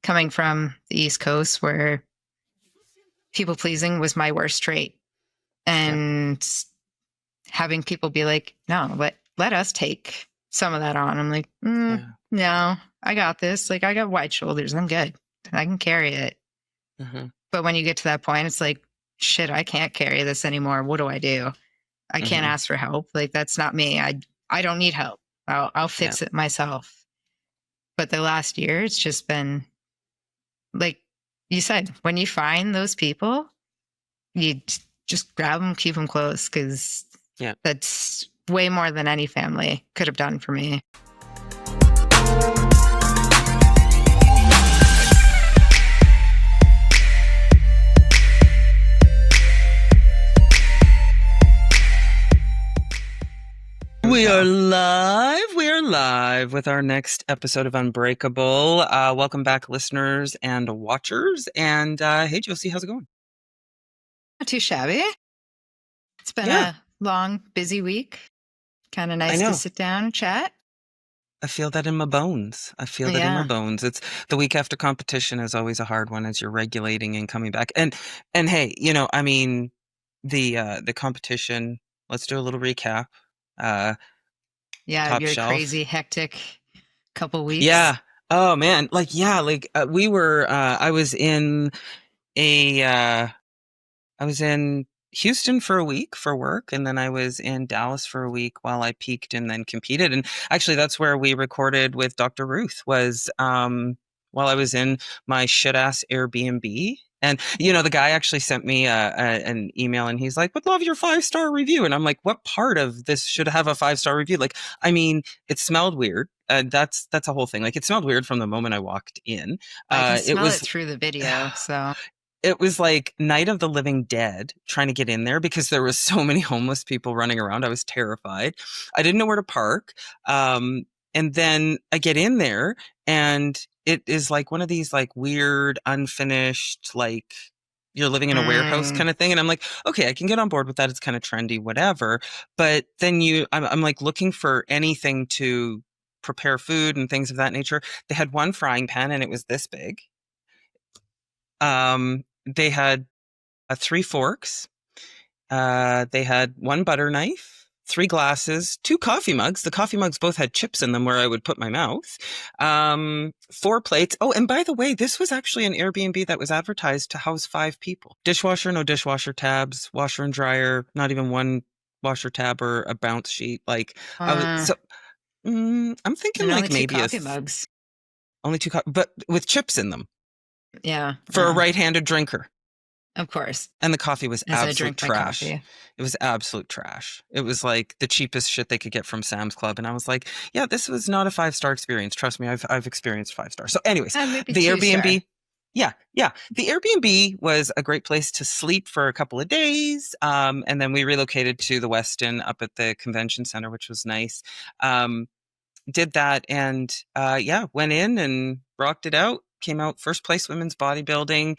coming from the East Coast where people pleasing was my worst trait. And having people be like, no, let us take some of that on. I'm like, no, I got this. Like, I got wide shoulders. I'm good. I can carry it. Mm-hmm. But when you get to that point, it's like, shit, I can't carry this anymore. What do I do? I can't ask for help. Like, that's not me. I don't need help. I'll fix it myself. But the last year, it's just been like you said, when you find those people, you just grab them, keep them close, because that's way more than any family could have done for me. We are live with our next episode of Unbreakable. Welcome back, listeners and watchers. And hey, Josie, how's it going? Not too shabby. It's been a long, busy week. Kind of nice to sit down and chat. I feel that in my bones. It's the week after competition is always a hard one as you're regulating and coming back. And hey, I mean, the competition, let's do a little recap. Your shelf. Crazy hectic couple weeks. Yeah. Oh man. We were, I was in Houston for a week for work, and then I was in Dallas for a week while I peaked and then competed. And actually that's where we recorded with Dr. Ruth was, while I was in my shit ass Airbnb. And, the guy actually sent me an email and he's like, would love your 5-star review. And I'm like, what part of this should have a 5-star review? Like, I mean, it smelled weird. That's a whole thing. Like, it smelled weird from the moment I walked in. I can smell it through the video. So it was like Night of the Living Dead trying to get in there because there was so many homeless people running around. I was terrified. I didn't know where to park. And then I get in there and it is like one of these like weird, unfinished, like you're living in a warehouse kind of thing. And I'm like, okay, I can get on board with that. It's kind of trendy, whatever. But then I'm like looking for anything to prepare food and things of that nature. They had one frying pan and it was this big. They had 3 forks. They had 1 butter knife, 3 glasses, 2 coffee mugs. The coffee mugs both had chips in them where I would put my mouth. 4 plates. Oh, and by the way, this was actually an Airbnb that was advertised to house 5 people. Dishwasher, no dishwasher tabs, washer and dryer, not even 1 washer tab or a bounce sheet. Like I'm thinking like maybe 2 coffee mugs. Only 2 but with chips in them. Yeah. For a right-handed drinker. Of course. And the coffee was absolute trash. It was absolute trash. It was like the cheapest shit they could get from Sam's Club. And I was like, yeah, this was not a 5-star experience. Trust me, I've experienced 5 stars. So anyways, the Airbnb. Yeah. The Airbnb was a great place to sleep for a couple of days. And then we relocated to the Westin up at the convention center, which was nice. Did that and went in and rocked it out. Came out first place women's bodybuilding,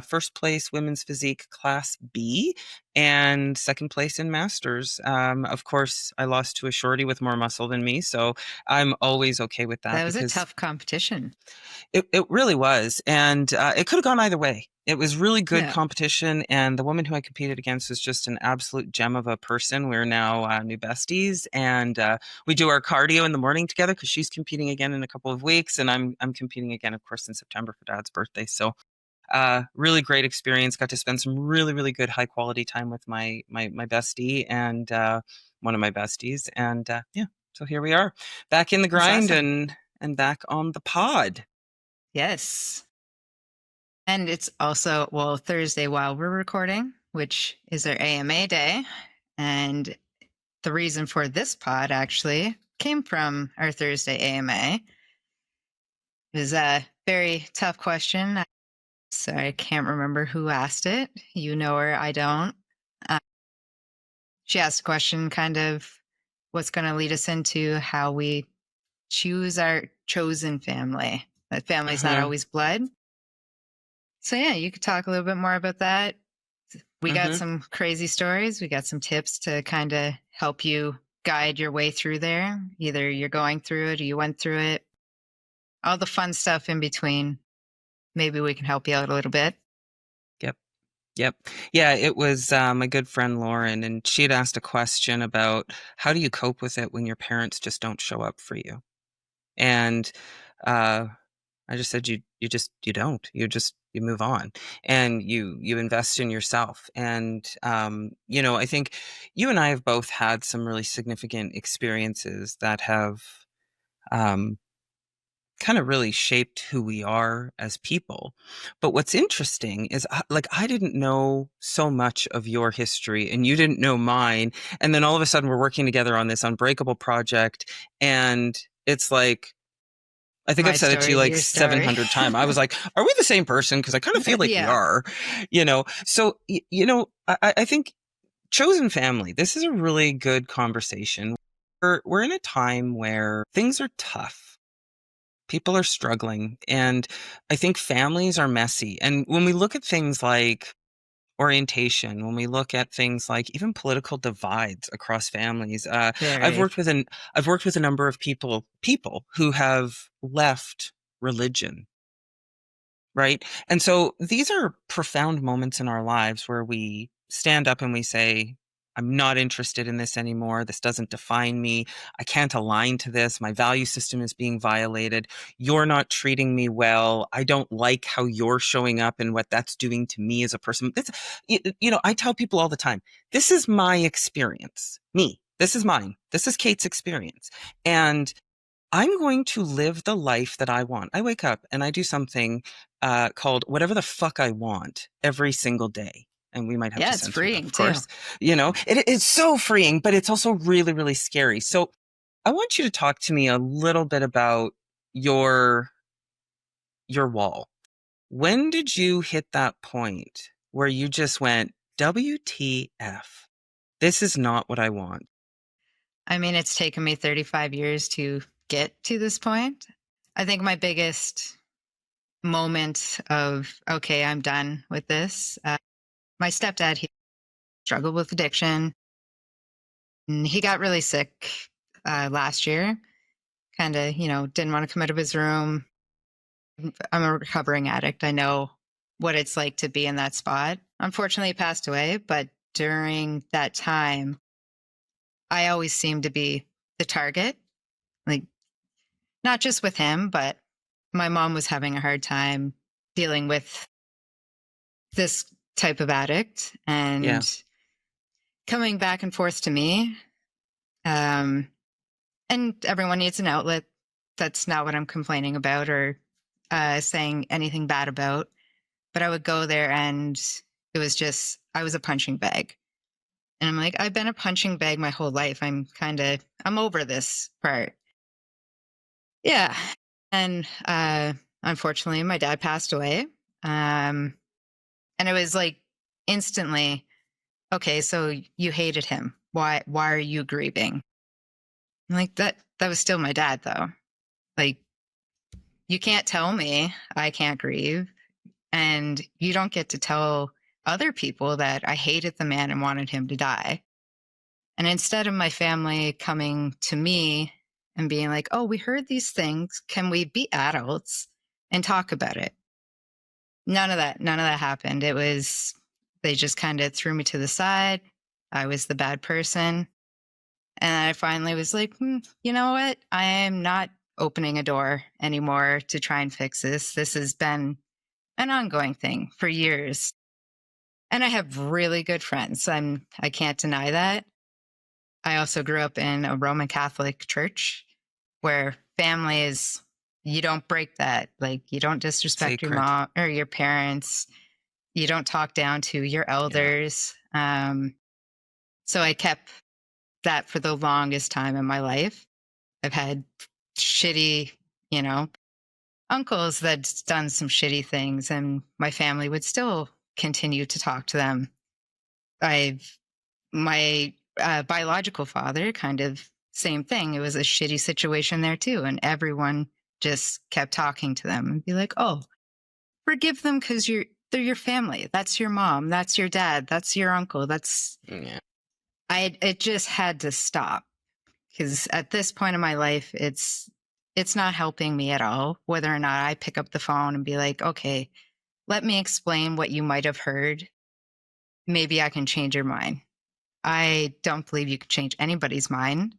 first place women's physique class B, and second place in masters. Of course, I lost to a shorty with more muscle than me, so I'm always okay with that. That was a tough competition. It really was, and it could have gone either way. It was really good competition, and the woman who I competed against was just an absolute gem of a person. We're now new besties, and we do our cardio in the morning together because she's competing again in a couple of weeks, and I'm competing again, of course, in September for Dad's birthday. So really great experience. Got to spend some really, really good high quality time with my bestie and one of my besties, and so here we are, back in the grind and back on the pod. Yes. And it's also, Thursday while we're recording, which is our AMA day. And the reason for this pod actually came from our Thursday AMA. It was a very tough question. So I can't remember who asked it. You know her, I don't. She asked a question kind of what's going to lead us into how we choose our chosen family. That family's not always blood. So yeah, you could talk a little bit more about that. We got some crazy stories. We got some tips to kind of help you guide your way through there. Either you're going through it or you went through it. All the fun stuff in between. maybe we can help you out a little bit. Yep. Yeah, it was my good friend Lauren, and she had asked a question about how do you cope with it when your parents just don't show up for you? And I just said you don't. You move on, and you invest in yourself. And I think you and I have both had some really significant experiences that have kind of really shaped who we are as people. But what's interesting is I didn't know so much of your history and you didn't know mine. And then all of a sudden we're working together on this Unbreakable project. And it's like, I think My I've said it to you story, like your story. 700 times. I was like, are we the same person? Because I kind of feel like we are, So, I think chosen family, this is a really good conversation. We're in a time where things are tough. People are struggling, and I think families are messy. And when we look at things like orientation, when we look at things like even political divides across families, I've worked with a number of people who have left religion, right? And so these are profound moments in our lives where we stand up and we say, I'm not interested in this anymore. This doesn't define me. I can't align to this. My value system is being violated. You're not treating me well. I don't like how you're showing up and what that's doing to me as a person. I tell people all the time, this is my experience. This is mine. This is Kait's experience. And I'm going to live the life that I want. I wake up and I do something called whatever the fuck I want every single day. And we might have to censor that, of course. Too. It's so freeing, but it's also really, really scary. So I want you to talk to me a little bit about your wall. When did you hit that point where you just went, WTF? This is not what I want. I mean, it's taken me 35 years to get to this point. I think my biggest moment of, okay, I'm done with this. My stepdad, he struggled with addiction. And he got really sick last year. Kind of, didn't want to come out of his room. I'm a recovering addict. I know what it's like to be in that spot. Unfortunately, he passed away. But during that time, I always seemed to be the target. Like, not just with him, but my mom was having a hard time dealing with this type of addict and coming back and forth to me. And everyone needs an outlet. That's not what I'm complaining about or saying anything bad about. But I would go there and it was just, I was a punching bag. And I'm like, I've been a punching bag my whole life. I'm over this part. Yeah. And unfortunately, my dad passed away. And it was like instantly, okay, so you hated him. Why are you grieving? I'm like, that was still my dad though. Like, you can't tell me I can't grieve. And you don't get to tell other people that I hated the man and wanted him to die. And instead of my family coming to me and being like, oh, we heard these things. Can we be adults and talk about it? None of that happened. It was, they just kind of threw me to the side. I was the bad person. And I finally was like, you know what? I am not opening a door anymore to try and fix this. This has been an ongoing thing for years. And I have really good friends. I can't deny that. I also grew up in a Roman Catholic church where family is, you don't break that. Like, you don't disrespect your mom or your parents. You don't talk down to your elders. Yeah. So I kept that for the longest time in my life. I've had shitty, uncles that's done some shitty things, and my family would still continue to talk to them. My biological father, kind of same thing. It was a shitty situation there too. And everyone just kept talking to them and be like, oh, forgive them because they're your family. That's your mom. That's your dad. That's your uncle. It just had to stop because at this point in my life, it's it's not helping me at all, whether or not I pick up the phone and be like, okay, let me explain what you might have heard. Maybe I can change your mind. I don't believe you could change anybody's mind.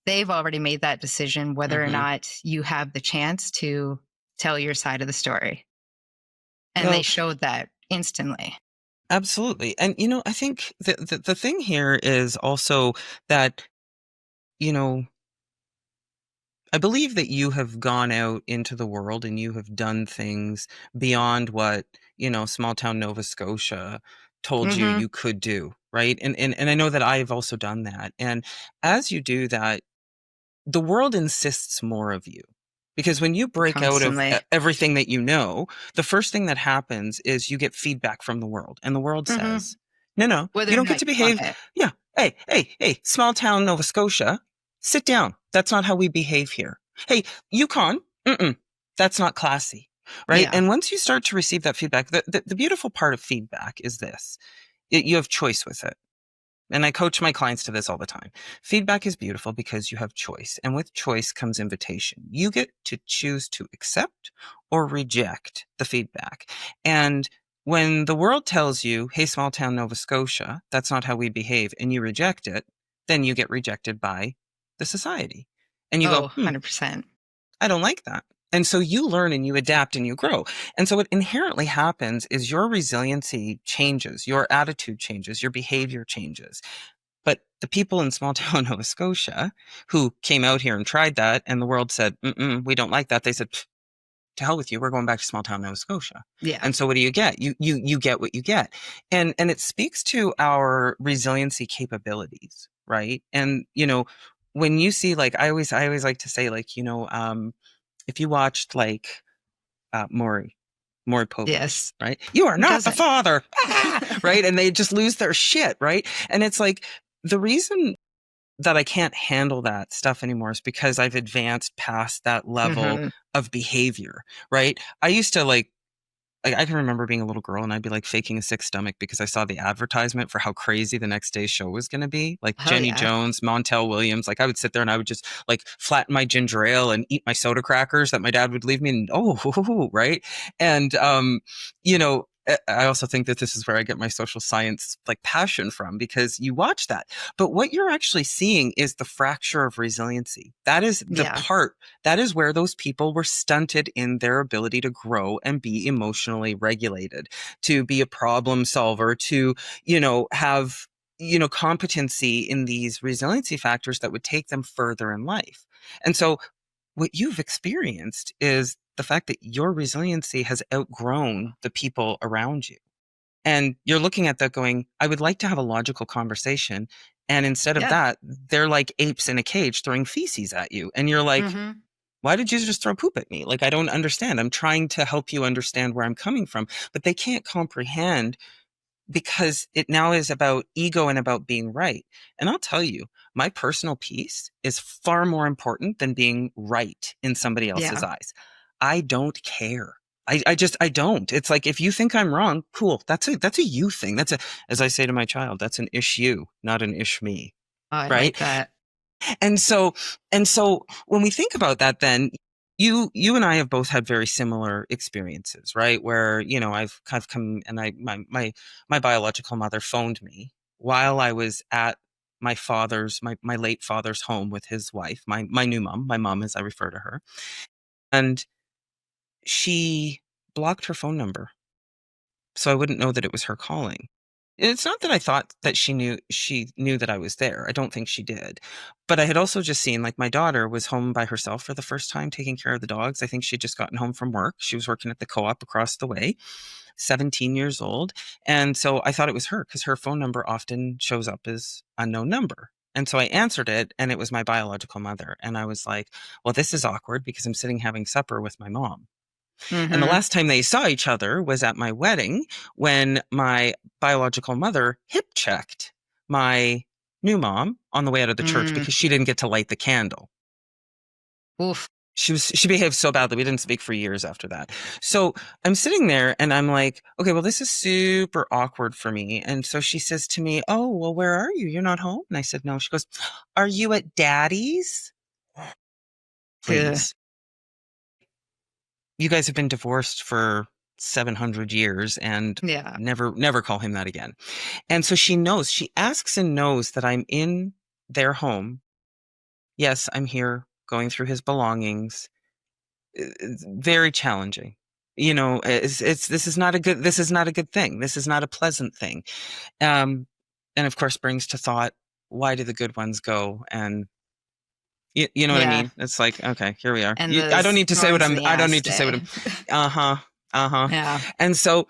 They've already made that decision, whether or not you have the chance to tell your side of the story. And they showed that instantly. Absolutely. And, I think the thing here is also that, I believe that you have gone out into the world and you have done things beyond what, small town Nova Scotia told you you could do, right? And I know that I've also done that. And as you do that, the world insists more of you. Because when you break out of everything that you know, the first thing that happens is you get feedback from the world. And the world says, no, whether you don't get to behave. Yeah. Hey, small town Nova Scotia, sit down. That's not how we behave here. Hey, Yukon, that's not classy. Right. Yeah. And once you start to receive that feedback, the beautiful part of feedback is this. You have choice with it. And I coach my clients to this all the time. Feedback is beautiful because you have choice. And with choice comes invitation. You get to choose to accept or reject the feedback. And when the world tells you, hey, small town Nova Scotia, that's not how we behave, and you reject it, then you get rejected by the society. And you go, 100%. I don't like that. And so you learn and you adapt and you grow. And so what inherently happens is your resiliency changes, your attitude changes, your behavior changes. But the people in small town Nova Scotia who came out here and tried that and the world said, we don't like that. They said, to hell with you. We're going back to small town Nova Scotia. Yeah. And so what do you get? You get what you get. And it speaks to our resiliency capabilities, right? And, when you see, like, I always like to say, like, if you watched like Maury Povich, yes, right? You are not the father, right? And they just lose their shit, right? And it's like the reason that I can't handle that stuff anymore is because I've advanced past that level of behavior, right? I used to I can remember being a little girl and I'd be like faking a sick stomach because I saw the advertisement for how crazy the next day's show was going to be. Like Jenny Jones, Montel Williams. Like I would sit there and I would just like flatten my ginger ale and eat my soda crackers that my dad would leave me. And right. And, I also think that this is where I get my social science like passion from, because you watch that. But what you're actually seeing is the fracture of resiliency. That is the part, that is where those people were stunted in their ability to grow and be emotionally regulated, to be a problem solver, to, have, competency in these resiliency factors that would take them further in life. And so what you've experienced is the fact that your resiliency has outgrown the people around you. And you're looking at that going, I would like to have a logical conversation. And instead of that, they're like apes in a cage throwing feces at you. And you're like, why did you just throw poop at me? Like, I don't understand. I'm trying to help you understand where I'm coming from, but they can't comprehend because it now is about ego and about being right. And I'll tell you, my personal peace is far more important than being right in somebody else's eyes. I don't care. I don't. It's like, if you think I'm wrong, cool. That's a you thing. As I say to my child, that's an ish you, not an ish me. I like that. And so when we think about that, then you and I have both had very similar experiences, right? Where, I've come and my biological mother phoned me while I was at my late father's home with his wife, my new mom, my mom, as I refer to her. And she blocked her phone number so I wouldn't know that it was her calling. It's not that I thought that she knew that I was there. I don't think she did. But I had also just seen, like, my daughter was home by herself for the first time taking care of the dogs. I think she'd just gotten home from work. She was working at the co-op across the way, 17 years old. And so I thought it was her because her phone number often shows up as unknown number. And so I answered it, and it was my biological mother. And I was like, well, this is awkward because I'm sitting having supper with my mom. And the last time they saw each other was at my wedding, when my biological mother hip checked my new mom on the way out of the church because she didn't get to light the candle. Oof. She behaved so badly. We didn't speak for years after that. So I'm sitting there and I'm like, okay, well, this is super awkward for me. And so she says to me, oh, well, where are you? You're not home? And I said, no. She goes, are you at Daddy's? please. You guys have been divorced for 700 years and never call him that again. And so she asks and knows that I'm in their home. Yes, I'm here going through his belongings. It's very challenging. This is not a good thing. This is not a pleasant thing. And of course brings to thought, why do the good ones go? And you know what I mean? It's like, okay, here we are. I don't need to say what I'm. Yeah. And so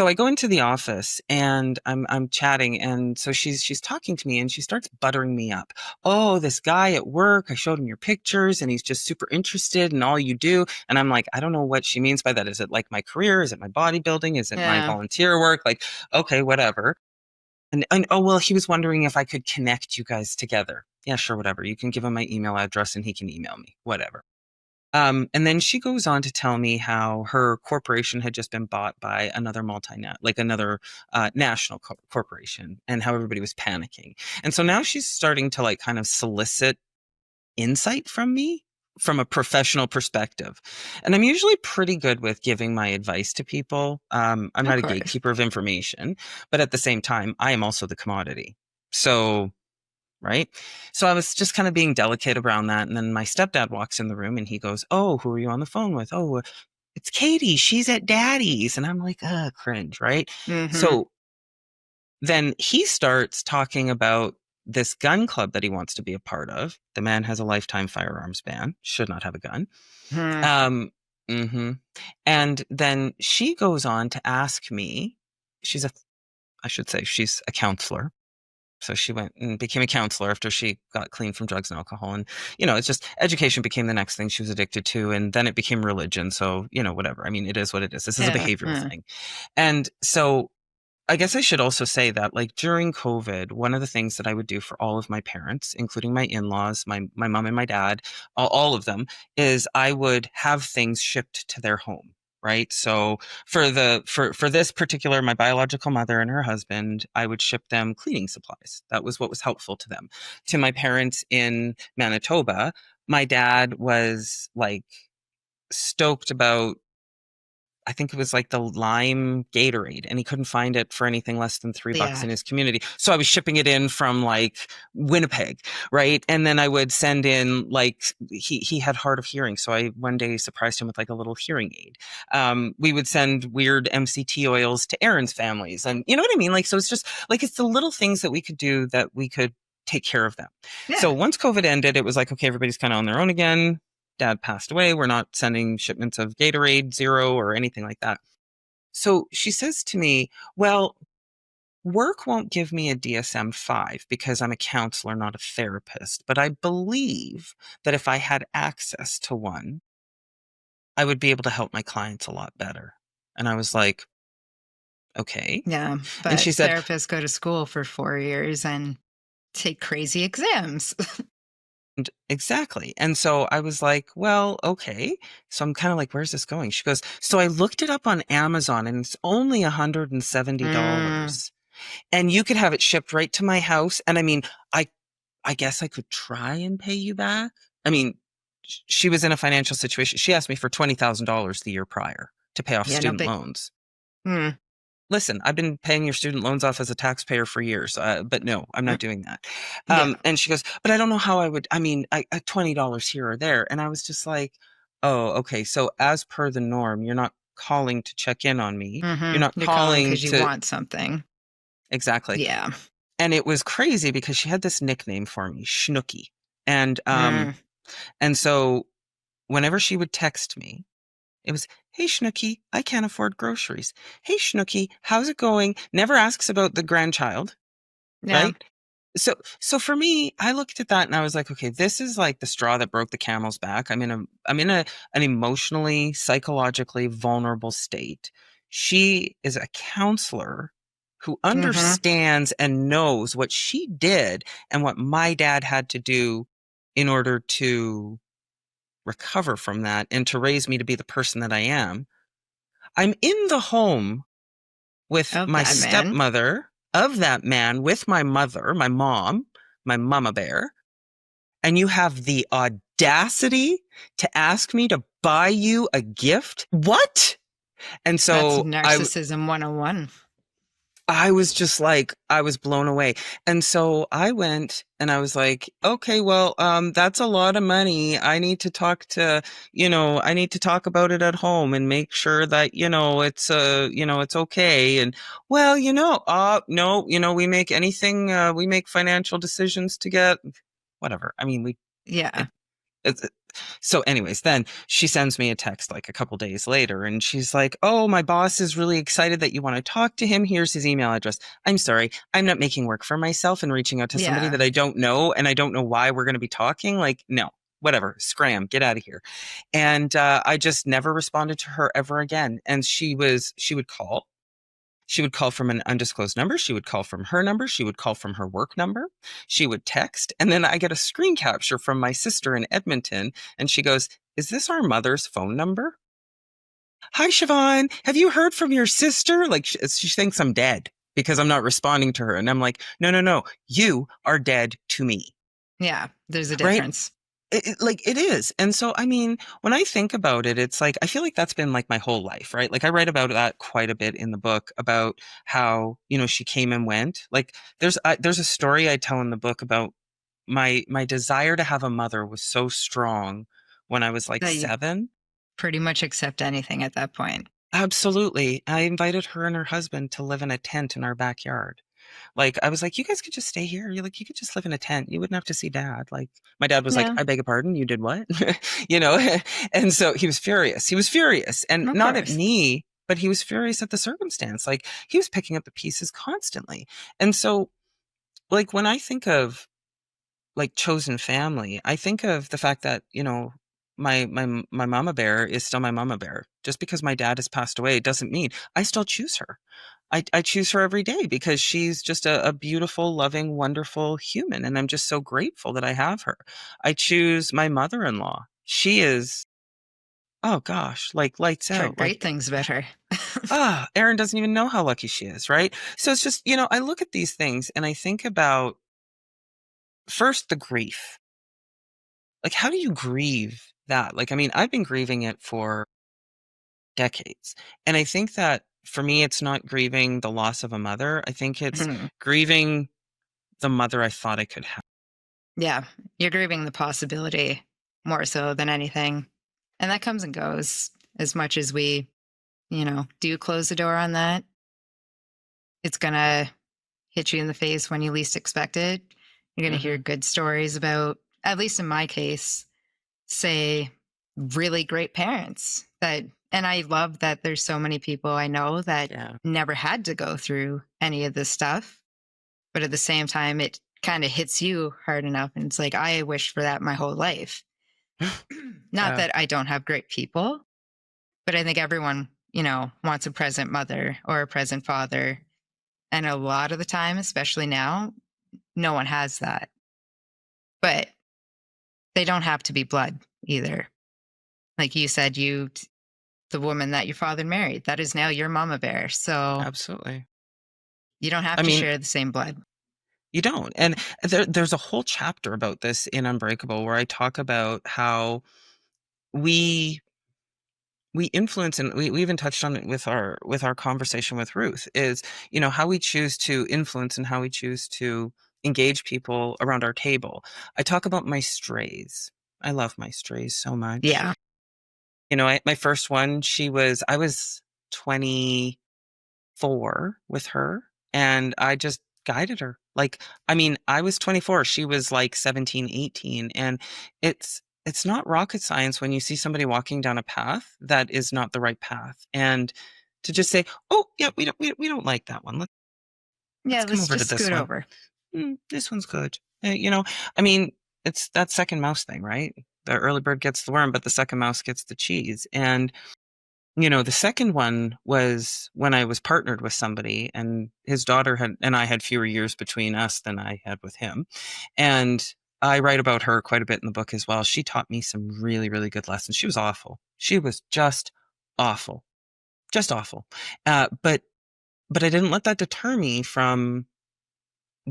I go into the office and I'm chatting, and so she's talking to me and she starts buttering me up. Oh, this guy at work, I showed him your pictures and he's just super interested in all you do. And I'm like, I don't know what she means by that. Is it like my career? Is it my bodybuilding? Is it my volunteer work? Like, okay, whatever. And oh, well, he was wondering if I could connect you guys together. Yeah, sure, whatever. You can give him my email address and he can email me, whatever. And then she goes on to tell me how her corporation had just been bought by another national corporation, and how everybody was panicking. And so now she's starting to like kind of solicit insight from me from a professional perspective. And I'm usually pretty good with giving my advice to people. I'm not a gatekeeper of information, but at the same time, I am also the commodity. So, right. So I was just kind of being delicate around that. And then my stepdad walks in the room and he goes, oh, who are you on the phone with? Oh, it's Katie. She's at Daddy's. And I'm like, cringe. Right. Mm-hmm. So then he starts talking about this gun club that he wants to be a part of. The man has a lifetime firearms ban, should not have a gun. And then she goes on to ask me, she's a counselor. So she went and became a counselor after she got clean from drugs and alcohol. And, it's just education became the next thing she was addicted to. And then it became religion. So, whatever. I mean, it is what it is. This is a behavioral thing. And so I guess I should also say that, like, during COVID, one of the things that I would do for all of my parents, including my in-laws, my mom and my dad, all of them, is I would have things shipped to their home. Right. So for this particular, my biological mother and her husband, I would ship them cleaning supplies. That was what was helpful to them. To my parents in Manitoba, my dad was like stoked about, I think it was like the lime Gatorade, and he couldn't find it for anything less than $3 in his community. So I was shipping it in from like Winnipeg, right? And then I would send in like, he had hard of hearing. So I one day surprised him with like a little hearing aid. We would send weird MCT oils to Aaron's families. And you know what I mean? Like, so it's just like, it's the little things that we could do that we could take care of them. Yeah. So once COVID ended, it was like, okay, everybody's kind of on their own again. Dad passed away. We're not sending shipments of Gatorade Zero or anything like that. So she says to me, well, work won't give me a DSM-5 because I'm a counselor, not a therapist. But I believe that if I had access to one, I would be able to help my clients a lot better. And I was like, okay. Yeah. But and she said, therapists go to school for 4 years and take crazy exams. Exactly. And so I was like, well, okay. So I'm kind of like, where's this going? She goes, so I looked it up on Amazon and it's only $170. And you could have it shipped right to my house. And I mean, I guess I could try and pay you back. I mean, she was in a financial situation. She asked me for $20,000 the year prior to pay off student loans. Listen, I've been paying your student loans off as a taxpayer for years, but no, I'm not doing that. And she goes, but I don't know how I would, I mean, $20 here or there. And I was just like, oh, okay. So as per the norm, you're not calling to check in on me. You're not calling because you want something. Exactly. Yeah. And it was crazy because she had this nickname for me, Schnooky. And so whenever she would text me, it was, hey, Schnooky, I can't afford groceries. Hey, Schnooky, how's it going? Never asks about the grandchild, right? So for me, I looked at that and I was like, okay, this is like the straw that broke the camel's back. I'm in an emotionally, psychologically vulnerable state. She is a counselor who understands and knows what she did and what my dad had to do in order to recover from that and to raise me to be the person that I am. I'm in the home with my stepmother of that man, with my mother, my mom, my mama bear. And you have the audacity to ask me to buy you a gift? What? And so that's narcissism 101. I was just like, I was blown away. And so I went and I was like, okay, well, that's a lot of money. I need to talk to, I need to talk about it at home and make sure that, it's okay. And well, no, we make anything, we make financial decisions to get whatever. I mean, yeah. So anyways, then she sends me a text like a couple days later and she's like, oh, my boss is really excited that you want to talk to him. Here's his email address. I'm sorry. I'm not making work for myself and reaching out to somebody that I don't know. And I don't know why we're going to be talking. Like, no, whatever, scram, get out of here. And I just never responded to her ever again. And she would call. She would call from an undisclosed number. She would call from her number. She would call from her work number. She would text. And then I get a screen capture from my sister in Edmonton. And she goes, is this our mother's phone number? Hi, Siobhan. Have you heard from your sister? Like she thinks I'm dead because I'm not responding to her. And I'm like, no. You are dead to me. Yeah, there's a difference. Right? It is. And so, I mean, when I think about it, it's like, I feel like that's been like my whole life, right? Like I write about that quite a bit in the book about how, she came and went. Like there's a story I tell in the book about my desire to have a mother was so strong when I was like 7. Pretty much accept anything at that point. Absolutely. I invited her and her husband to live in a tent in our backyard. Like, I was like, you guys could just stay here. You could just live in a tent. You wouldn't have to see dad. Like, my dad was like, I beg your pardon. You did what? And so he was furious. And not at me, but he was furious at the circumstance. Like, he was picking up the pieces constantly. And so, like, when I think of like chosen family, I think of the fact that, my mama bear is still my mama bear. Just because my dad has passed away doesn't mean I still choose her. I choose her every day because she's just a beautiful, loving, wonderful human. And I'm just so grateful that I have her. I choose my mother-in-law. She is, oh gosh, like lights out. Great things about her. Erin doesn't even know how lucky she is, right? So it's just, I look at these things and I think about first the grief. Like, how do you grieve that? Like, I mean, I've been grieving it for decades. And I think that for me, it's not grieving the loss of a mother. I think it's grieving the mother I thought I could have. Yeah. You're grieving the possibility more so than anything. And that comes and goes as much as we, do close the door on that. It's going to hit you in the face when you least expect it. You're going to hear good stories about, at least in my case, say really great parents and I love that there's so many people I know that never had to go through any of this stuff. But at the same time, it kind of hits you hard enough. And it's like, I wish for that my whole life. Not that I don't have great people, but I think everyone, wants a present mother or a present father. And a lot of the time, especially now, no one has that. But they don't have to be blood either. Like you said, the woman that your father married, that is now your mama bear. So absolutely, you don't have to share the same blood. You don't. And there's a whole chapter about this in Unbreakable where I talk about how we influence, and we even touched on it with our conversation with Ruth, is, how we choose to influence and how we choose to engage people around our table. I talk about my strays. I love my strays so much. Yeah. My first one, I was 24 with her and I just guided her. Like, I mean, I was 24. She was like 17, 18. And it's not rocket science when you see somebody walking down a path that is not the right path. And to just say, oh, yeah, we don't like that one. Let's come over to this scoot one. Over. This one's good. I mean, it's that second mouse thing, right? The early bird gets the worm, but the second mouse gets the cheese. And the second one was when I was partnered with somebody and his daughter and I had fewer years between us than I had with him. And I write about her quite a bit in the book as well. She taught me some really, really good lessons. She was awful. She was just awful. Just awful. But I didn't let that deter me from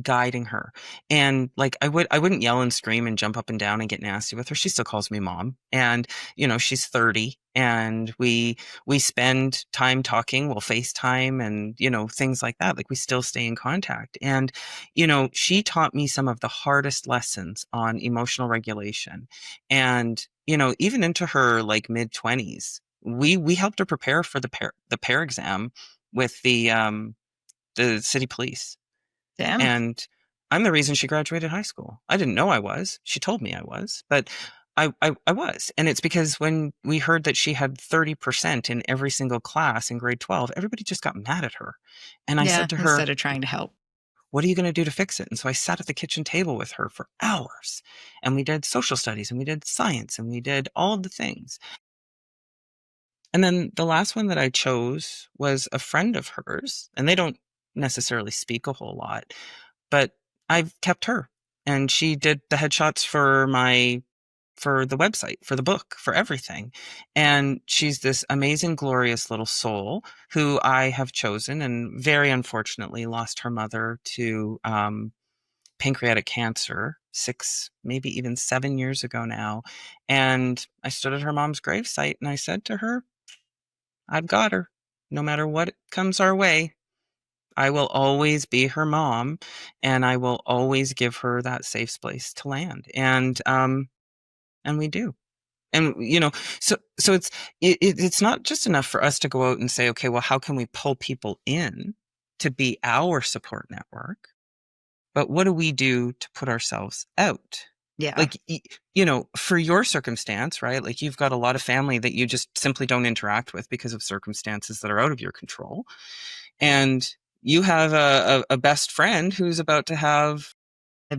guiding her. And like, I wouldn't yell and scream and jump up and down and get nasty with her. She still calls me mom. And, you know, she's 30 and we spend time talking. We'll FaceTime and, you know, things like that. Like, we still stay in contact. And, you know, she taught me some of the hardest lessons on emotional regulation. And, you know, even into her like mid-20s, we helped her prepare for the pair exam with the city police. Damn. And I'm the reason she graduated high school. I didn't know I was. She told me I was, but I was. And it's because when we heard that she had 30% in every single class in grade 12, everybody just got mad at her. And I said to her, instead of trying to help, what are you going to do to fix it? And so I sat at the kitchen table with her for hours, and we did social studies and we did science and we did all of the things. And then the last one that I chose was a friend of hers, and they don't necessarily speak a whole lot, but I've kept her, and she did the headshots for the website, for the book, for everything. And she's this amazing, glorious little soul who I have chosen, and very unfortunately lost her mother to pancreatic cancer 6, maybe even 7 years ago now. And I stood at her mom's gravesite and I said to her, I've got her. No matter what comes our way, I will always be her mom, and I will always give her that safe place to land. And we do. And, you know, so it's not just enough for us to go out and say, okay, well, how can we pull people in to be our support network? But what do we do to put ourselves out? Yeah. Like, you know, for your circumstance, right? Like, you've got a lot of family that you just simply don't interact with because of circumstances that are out of your control. And you have a best friend who's about to have a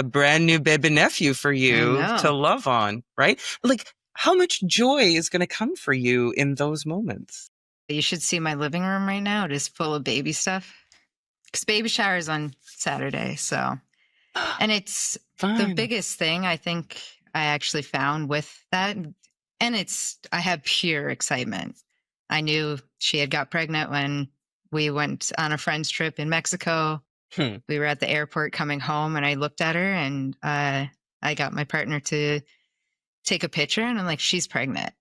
brand new baby nephew for you to love on, right? Like, how much joy is going to come for you in those moments? You should see my living room right now. It is full of baby stuff. Because baby shower is on Saturday, so. And it's the biggest thing I think I actually found with that. And I have pure excitement. I knew she had got pregnant when we went on a friend's trip in Mexico. We were at the airport coming home, and I looked at her, and I got my partner to take a picture, and I'm like, she's pregnant.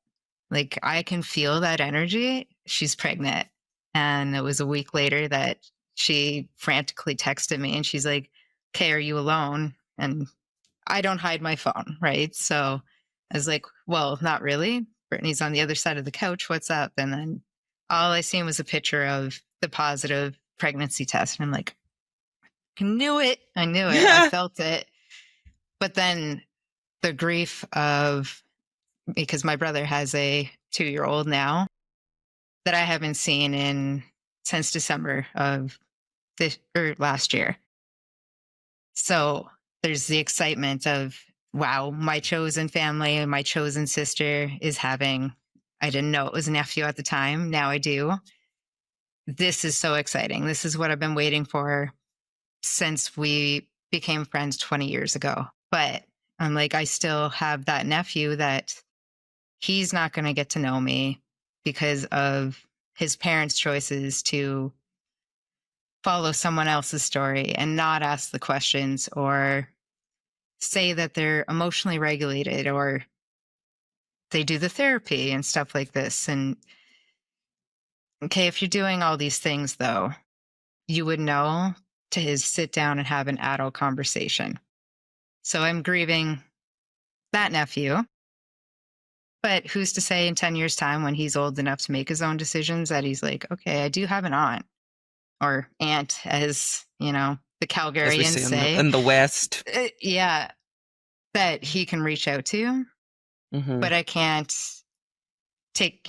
Like, I can feel that energy. She's pregnant. And it was a week later that she frantically texted me, and she's like, okay, are you alone? And I don't hide my phone, right? So I was like, well, not really. Brittany's on the other side of the couch. What's up? And then all I seen was a picture of the positive pregnancy test. And I'm like, I knew it. I felt it. But then the grief of, because my brother has a 2-year-old now that I haven't seen since December of last year. So there's the excitement of, wow, my chosen family and my chosen sister is having, I didn't know it was a nephew at the time. Now I do. This is so exciting. This is what I've been waiting for since we became friends 20 years ago. But I'm like, I still have that nephew that he's not going to get to know me because of his parents' choices to follow someone else's story and not ask the questions or say that they're emotionally regulated or they do the therapy and stuff like this. And okay, if you're doing all these things though, you would know to sit down and have an adult conversation. So I'm grieving that nephew. But who's to say in 10 years' time, when he's old enough to make his own decisions, that he's like, okay, I do have an aunt or aunt, as you know, the Calgarians say in the West. Yeah, that he can reach out to. Mm-hmm. But I can't take,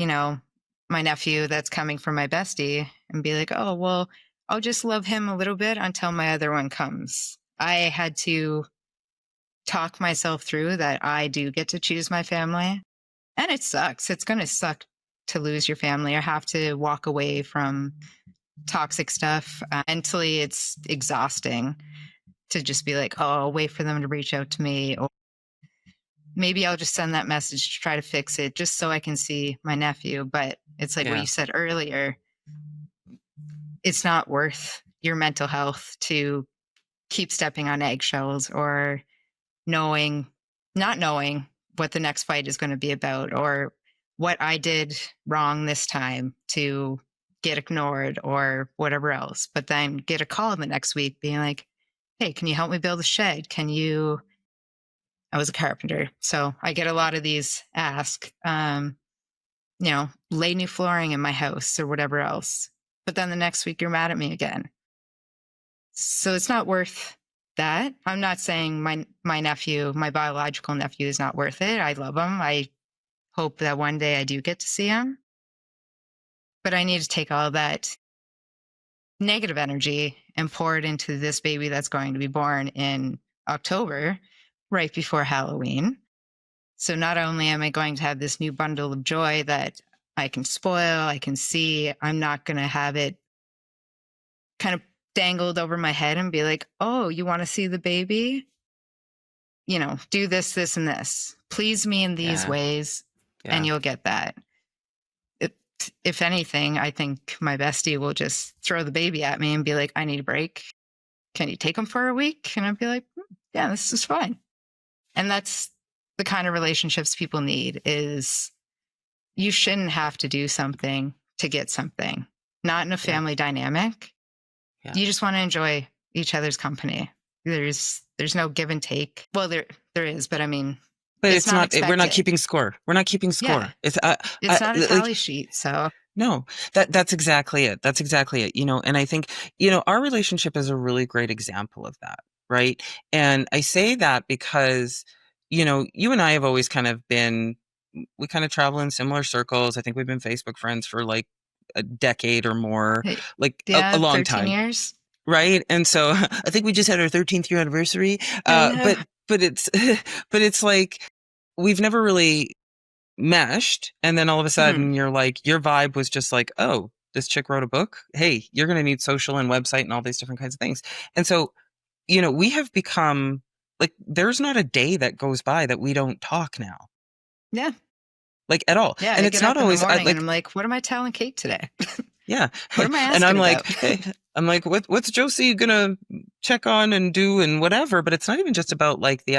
my nephew that's coming from my bestie and be like, oh, well, I'll just love him a little bit until my other one comes. I had to talk myself through that I do get to choose my family. And it sucks. It's going to suck to lose your family or have to walk away from toxic stuff. Mentally, it's exhausting to just be like, oh, I'll wait for them to reach out to me. Or maybe I'll just send that message to try to fix it just so I can see my nephew. But it's like what you said earlier. It's not worth your mental health to keep stepping on eggshells or not knowing what the next fight is going to be about or what I did wrong this time to get ignored or whatever else. But then get a call the next week being like, hey, can you help me build a shed? I was a carpenter. So I get a lot of these ask, lay new flooring in my house or whatever else. But then the next week you're mad at me again. So it's not worth that. I'm not saying my nephew, my biological nephew, is not worth it. I love him. I hope that one day I do get to see him. But I need to take all that negative energy and pour it into this baby that's going to be born in October, right before Halloween. So not only am I going to have this new bundle of joy that I can spoil, I can see, I'm not going to have it kind of dangled over my head and be like, oh, you want to see the baby? Do this, this, and this. Please me in these ways, and you'll get that. If anything, I think my bestie will just throw the baby at me and be like, I need a break. Can you take him for a week? And I'll be like, yeah, this is fine. And that's the kind of relationships people need. Is you shouldn't have to do something to get something. Not in a family dynamic. Yeah. You just want to enjoy each other's company. There's no give and take. Well, there is, but I mean, but it's not. We're not keeping score. We're not keeping score. Yeah. It's not a tally sheet. So no, that's exactly it. That's exactly it. And I think our relationship is a really great example of that, right? And I say that because you and I have always kind of been. We kind of travel in similar circles. I think we've been Facebook friends for like a decade or more, like a long 13 time. Years. Right. And so I think we just had our 13th year anniversary. But it's like, we've never really meshed. And then all of a sudden you're like, your vibe was just like, oh, this chick wrote a book. Hey, you're going to need social and website and all these different kinds of things. And so, we have become like, there's not a day that goes by that we don't talk now. Yeah. Like at all. Yeah. And it's not always and I'm like, what am I telling Kait today? Yeah. What am I asking and I'm about? like, hey, what's Josie gonna check on and do and whatever? But it's not even just about like the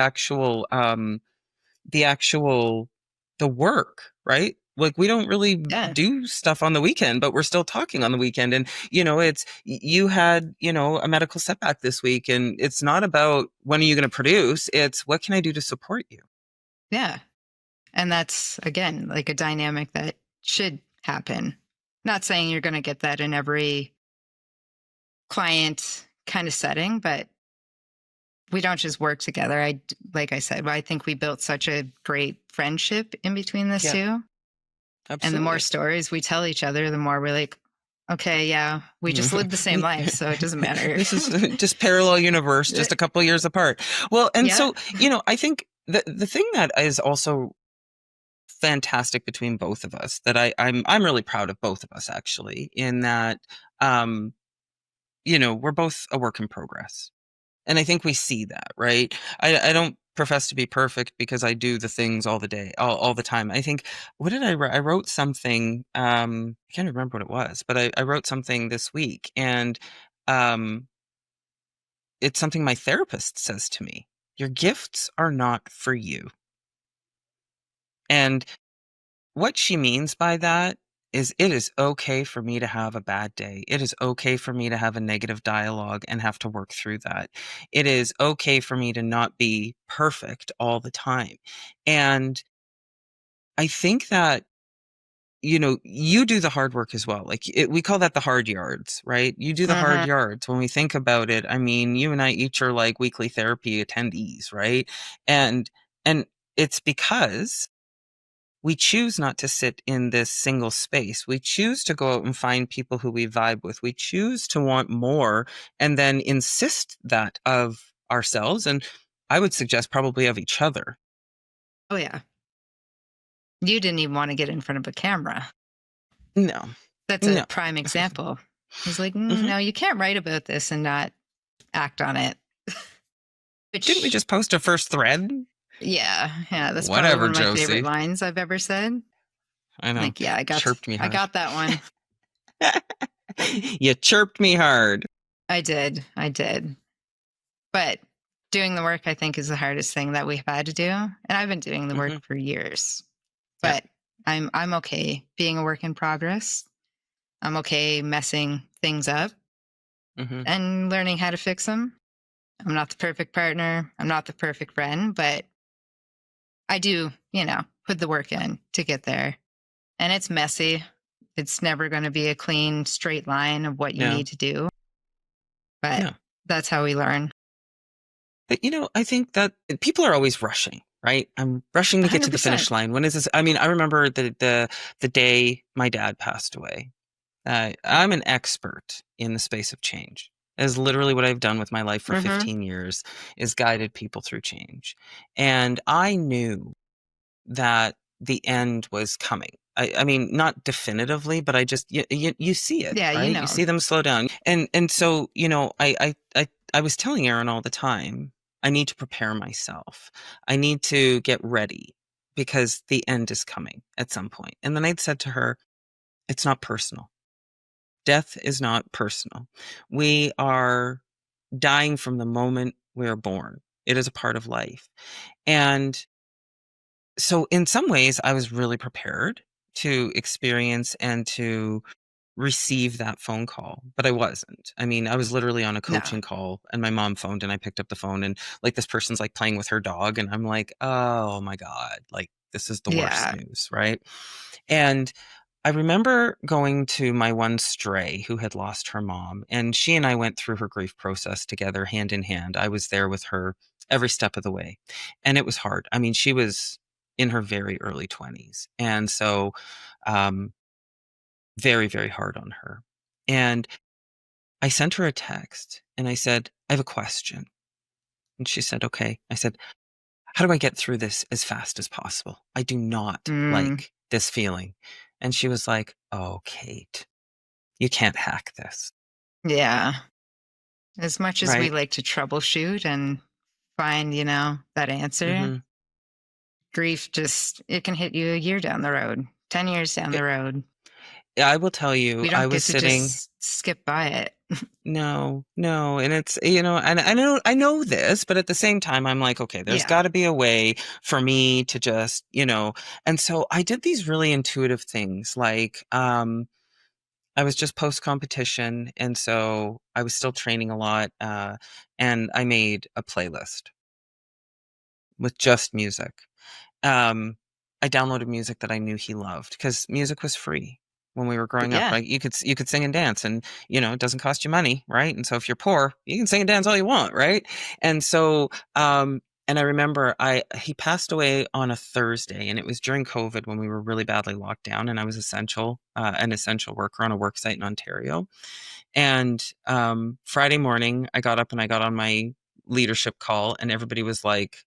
work, right? Like we don't really do stuff on the weekend, but we're still talking on the weekend. And, it's, you had, a medical setback this week, and it's not about when are you going to produce? It's what can I do to support you? Yeah. And that's, again, like a dynamic that should happen. Not saying you're going to get that in every client kind of setting, but we don't just work together. Like I said, I think we built such a great friendship in between the two. Absolutely. And the more stories we tell each other, the more we're like, okay, yeah, we just lived the same life, so it doesn't matter. This is just parallel universe, just a couple of years apart. Well, and so, I think the thing that is also fantastic between both of us that I'm really proud of both of us, actually, in that, we're both a work in progress. And I think we see that, right? I don't profess to be perfect because I do the things all the time. I think, what did I write? I wrote something, I can't remember what it was, but I wrote something this week, and it's something my therapist says to me. Your gifts are not for you. And what she means by that is it is okay for me to have a bad day. It is okay for me to have a negative dialogue and have to work through that. It is okay for me to not be perfect all the time. And I think that, you do the hard work as well. Like we call that the hard yards, right? You do the hard yards. When we think about it, I mean, you and I each are like weekly therapy attendees, right? And it's because we choose not to sit in this single space. We choose to go out and find people who we vibe with. We choose to want more and then insist that of ourselves. And I would suggest probably of each other. Oh, yeah. You didn't even want to get in front of a camera. No. That's a prime example. He's like, no, you can't write about this and not act on it. Didn't we just post a first thread? Yeah. That's whatever, probably one of my Josie. favorite lines I've ever said. I know. Like, yeah, I got that one. You chirped me hard. I did. But doing the work, I think, is the hardest thing that we've had to do. And I've been doing the Mm-hmm. work for years. Yeah. But I'm okay being a work in progress. I'm okay messing things up Mm-hmm. and learning how to fix them. I'm not the perfect partner. I'm not the perfect friend, but I do, put the work in to get there. And it's messy. It's never going to be a clean, straight line of what you Yeah. need to do. But Yeah. that's how we learn. But, I think that people are always rushing, right? I'm rushing to get to the 100%. finish line. When is this? I mean, I remember the day my dad passed away. I'm an expert in the space of change. That is literally what I've done with my life for Mm-hmm. 15 years, is guided people through change. And I knew that the end was coming. I mean, not definitively, but I just you see it, Yeah, right? You see them slow down, and so I was telling Erin all the time, I need to prepare myself. I need to get ready because the end is coming at some point. And then I'd said to her, it's not personal. Death is not personal. We are dying from the moment we are born. It is a part of life. And so in some ways, I was really prepared to experience and to receive that phone call, but I wasn't. I mean, I was literally on a no. coaching call and my mom phoned and I picked up the phone and like this person's like playing with her dog and I'm like, oh my God, like this is the worst Yeah. news, right? And I remember going to my one stray who had lost her mom, and she and I went through her grief process together, hand in hand. I was there with her every step of the way, and it was hard. I mean, she was in her very early 20s, and so um, very, very hard on her. And I sent her a text, and I said, "I have a question." And she said, "Okay." I said, "How do I get through this as fast as possible? I do not Mm, like this feeling." And she was like, "Oh, Kait, you can't hack this." yeah. As much as we Right? like to troubleshoot and find, that answer, Mm-hmm. grief it can hit you a year down the road, 10 years down the road. I will tell you, We I don't was get to sitting, just skip by it. no, no. And it's, and I know this, but at the same time, I'm like, okay, there's Yeah. got to be a way for me to just, and so I did these really intuitive things. Like, I was just post competition. And so I was still training a lot. And I made a playlist with just music. Um, I downloaded music that I knew he loved because music was free when we were growing up, Yeah. right? You could sing and dance and, it doesn't cost you money, right? And so if you're poor, you can sing and dance all you want, right? And so, and I remember he passed away on a Thursday and it was during COVID when we were really badly locked down and I was an essential worker on a work site in Ontario. And Friday morning, I got up and I got on my leadership call and everybody was like,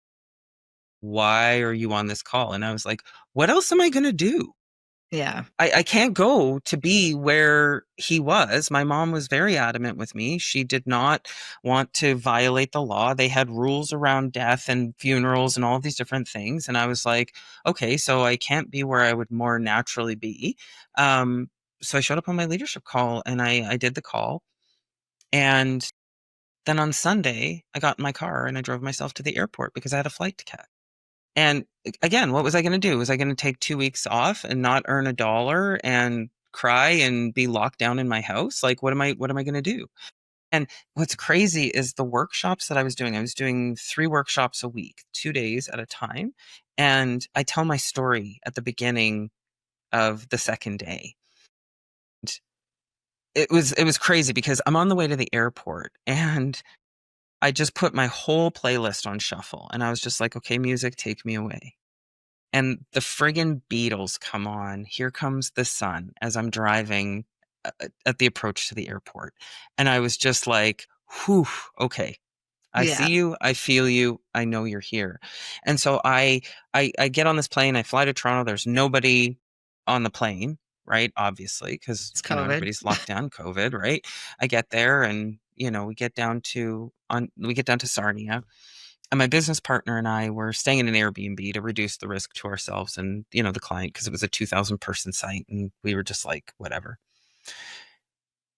why are you on this call? And I was like, what else am I going to do? Yeah. I can't go to be where he was. My mom was very adamant with me. She did not want to violate the law. They had rules around death and funerals and all these different things. And I was like, okay, so I can't be where I would more naturally be. So I showed up on my leadership call and I did the call. And then on Sunday, I got in my car and I drove myself to the airport because I had a flight to catch. And again, what was I going to do? Was I going to take 2 weeks off and not earn a dollar and cry and be locked down in my house? Like, what am I going to do? And what's crazy is the workshops that I was doing. I was doing 3 workshops a week, 2 days at a time. And I tell my story at the beginning of the second day. And it was crazy because I'm on the way to the airport and I just put my whole playlist on shuffle and I was just like, okay, music, take me away. And the friggin' Beatles come on. Here Comes the Sun as I'm driving at the approach to the airport. And I was just like, whew, okay. I Yeah. see you. I feel you. I know you're here. And so I get on this plane. I fly to Toronto. There's nobody on the plane, right? Obviously, because, It's COVID. everybody's locked down, COVID, right? I get there and, we get down to Sarnia. And my business partner and I were staying in an Airbnb to reduce the risk to ourselves and, the client, because it was a 2,000 person site. And we were just like, whatever.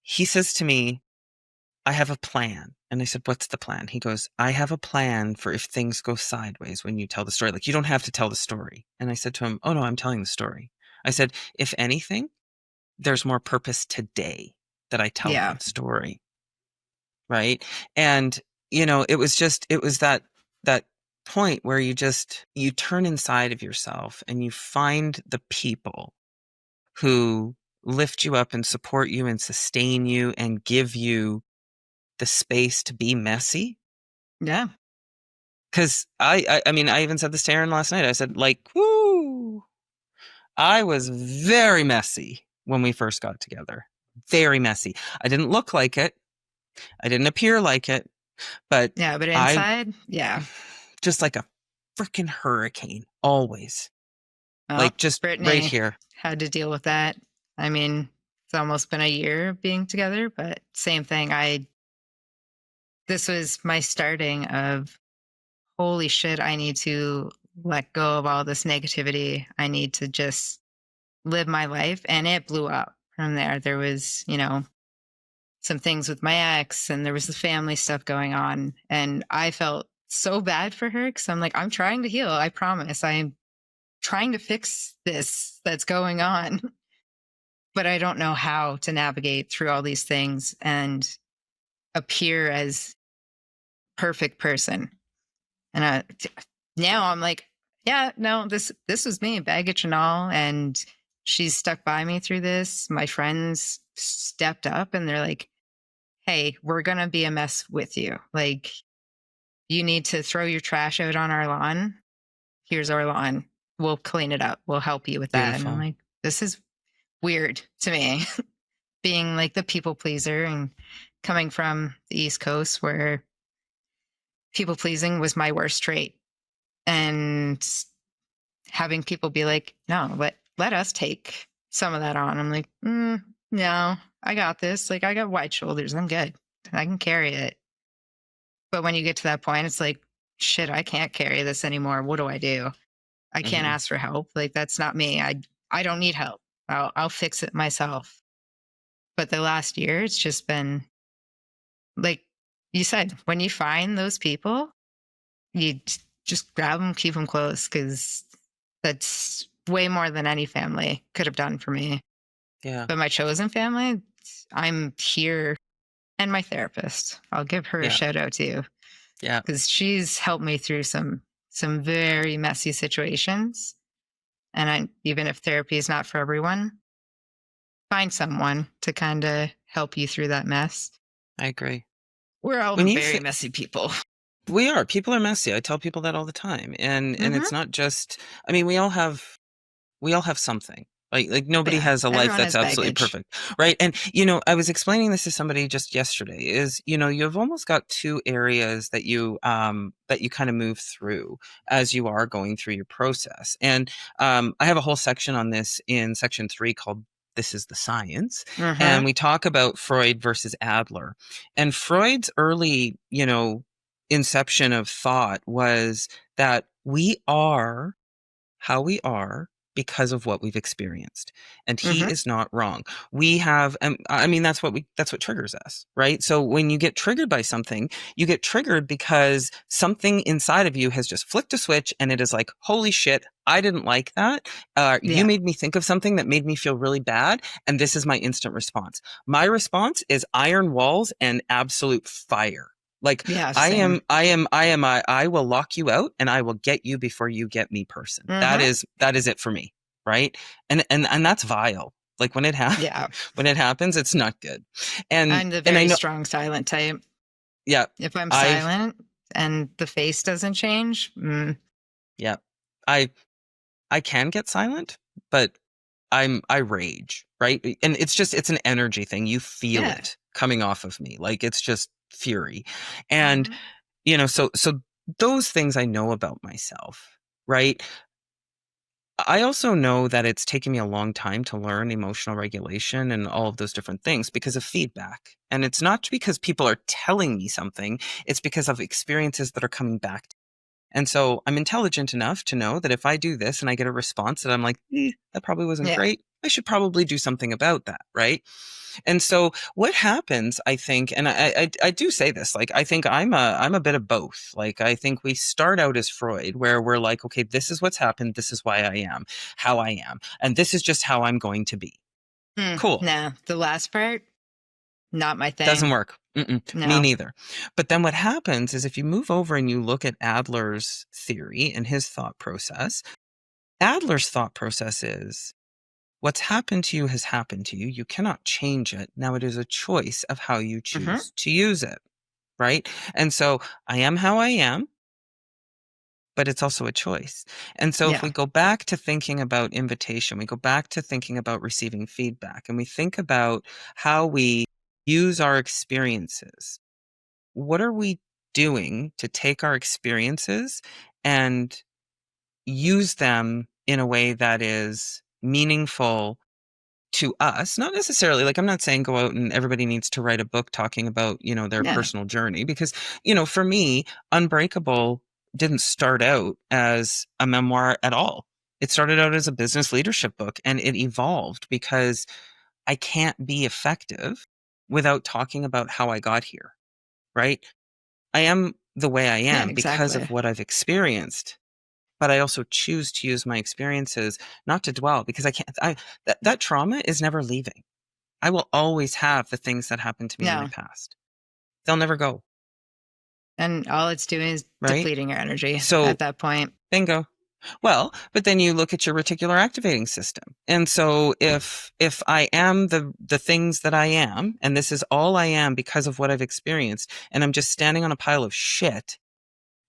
He says to me, I have a plan. And I said, what's the plan? He goes, I have a plan for if things go sideways when you tell the story. Like, you don't have to tell the story. And I said to him, oh no, I'm telling the story. I said, if anything, there's more purpose today that I tell that story. Right. And, it was that point where you turn inside of yourself and you find the people who lift you up and support you and sustain you and give you the space to be messy. Yeah. Because I mean, I even said this to Aaron last night. I said, woo, I was very messy when we first got together. Very messy. I didn't look like it. I didn't appear like it. But yeah, but inside, just like a freaking hurricane, always. Well, just Brittany right here. Had to deal with that. I mean, it's almost been a year of being together, but same thing. This was my starting of, holy shit, I need to let go of all this negativity. I need to just live my life. And it blew up from there. There was, some things with my ex, and there was the family stuff going on. And I felt so bad for her because I'm like, I'm trying to heal. I promise. I'm trying to fix this that's going on. But I don't know how to navigate through all these things and appear as perfect person. And now I'm like, yeah, no, this was me, baggage and all. And she's stuck by me through this. My friends stepped up and they're like, hey, we're going to be a mess with you. Like, you need to throw your trash out on our lawn. Here's our lawn. We'll clean it up. We'll help you with that. Beautiful. And I'm like, this is weird to me, being like the people pleaser and coming from the East Coast where people pleasing was my worst trait. And having people be like, no, let us take some of that on. I'm like, no, I got this. Like, I got wide shoulders. I'm good. I can carry it. But when you get to that point, it's like, shit, I can't carry this anymore. What do I do? I can't ask for help. Like, that's not me. I don't need help. I'll fix it myself. But the last year, it's just been like you said, when you find those people, you just grab them, keep them close, because that's way more than any family could have done for me. Yeah. But my chosen family, I'm here, and my therapist, I'll give her a shout out too. Yeah. Because she's helped me through some very messy situations. And even if therapy is not for everyone, find someone to kind of help you through that mess. I agree. We're all very messy people. We are. People are messy. I tell people that all the time. And it's not just, I mean, we all have something. Like nobody has a life that's absolutely perfect. Right. And, I was explaining this to somebody just yesterday is, you've almost got two areas that you kind of move through as you are going through your process. And I have a whole section on this in section 3 called This is the Science. And we talk about Freud versus Adler. And Freud's early, inception of thought was that we are how we are because of what we've experienced. And he is not wrong. We have, I mean, that's what triggers us, right? So when you get triggered by something, you get triggered because something inside of you has just flicked a switch and it is like, holy shit, I didn't like that. You made me think of something that made me feel really bad. And this is my instant response. My response is iron walls and absolute fire. Like, I will lock you out and I will get you before you get me person. That is it for me. Right. And that's vile. Like when it happens, it's not good. And I'm the very strong silent type. Yeah. If I'm silent and the face doesn't change. Yeah. I can get silent, but I rage. Right. And it's an energy thing. You feel it coming off of me. Like it's just fury. And, so those things I know about myself, right? I also know that it's taken me a long time to learn emotional regulation and all of those different things because of feedback. And it's not because people are telling me something, it's because of experiences that are coming back. And so I'm intelligent enough to know that if I do this and I get a response that I'm like, that probably wasn't great, I should probably do something about that, right? And so what happens, I think, and I do say this, like, I think I'm a bit of both. Like, I think we start out as Freud, where we're like, okay, this is what's happened. This is why I am how I am. And this is just how I'm going to be. Cool. No, the last part, not my thing. Doesn't work. No. Me neither. But then what happens is if you move over and you look at Adler's theory and his thought process, Adler's thought process is, what's happened to you has happened to you. You cannot change it. Now it is a choice of how you choose to use it, right? And so I am how I am, but it's also a choice. And so if we go back to thinking about invitation, we go back to thinking about receiving feedback, and we think about how we use our experiences. What are we doing to take our experiences and use them in a way that is meaningful to us? Not necessarily, like, I'm not saying go out and everybody needs to write a book talking about, their personal journey, because, for me, Unbreakable didn't start out as a memoir at all. It started out as a business leadership book, and it evolved because I can't be effective without talking about how I got here, right? I am the way I am because of what I've experienced. But I also choose to use my experiences not to dwell, because I can't. That trauma is never leaving. I will always have the things that happened to me in my past. They'll never go. And all it's doing is depleting your energy at that point. Bingo. Well, but then you look at your reticular activating system. And so if I am the things that I am, and this is all I am because of what I've experienced, and I'm just standing on a pile of shit,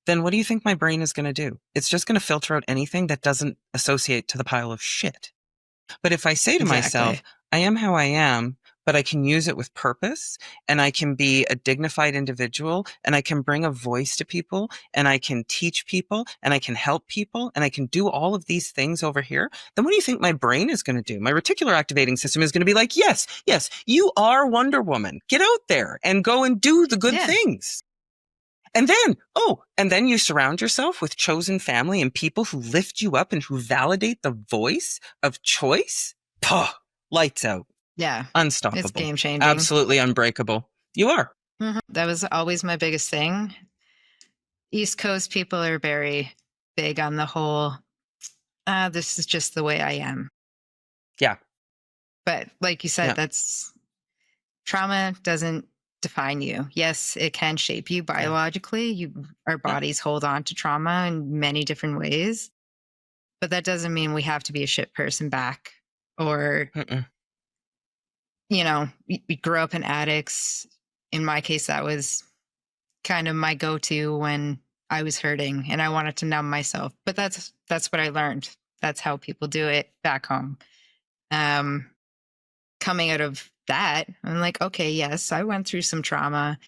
then what do you think my brain is going to do? It's just going to filter out anything that doesn't associate to the pile of shit. But if I say to myself, I am how I am, but I can use it with purpose, and I can be a dignified individual, and I can bring a voice to people, and I can teach people, and I can help people, and I can do all of these things over here, then what do you think my brain is going to do? My reticular activating system is going to be like, yes, you are Wonder Woman. Get out there and go and do the good things. And then you surround yourself with chosen family and people who lift you up and who validate the voice of choice. Lights out. Yeah. Unstoppable. It's game changing. Absolutely unbreakable. You are. That was always my biggest thing. East Coast people are very big on the whole, this is just the way I am. Yeah. But like you said, that's trauma doesn't define you. Yes, it can shape you biologically. Our bodies hold on to trauma in many different ways, but that doesn't mean we have to be a shit person back, or we grew up in addicts. In my case, that was kind of my go-to when I was hurting and I wanted to numb myself. But that's what I learned. That's how people do it back home. Coming out of that, I'm like, okay, yes, I went through some trauma.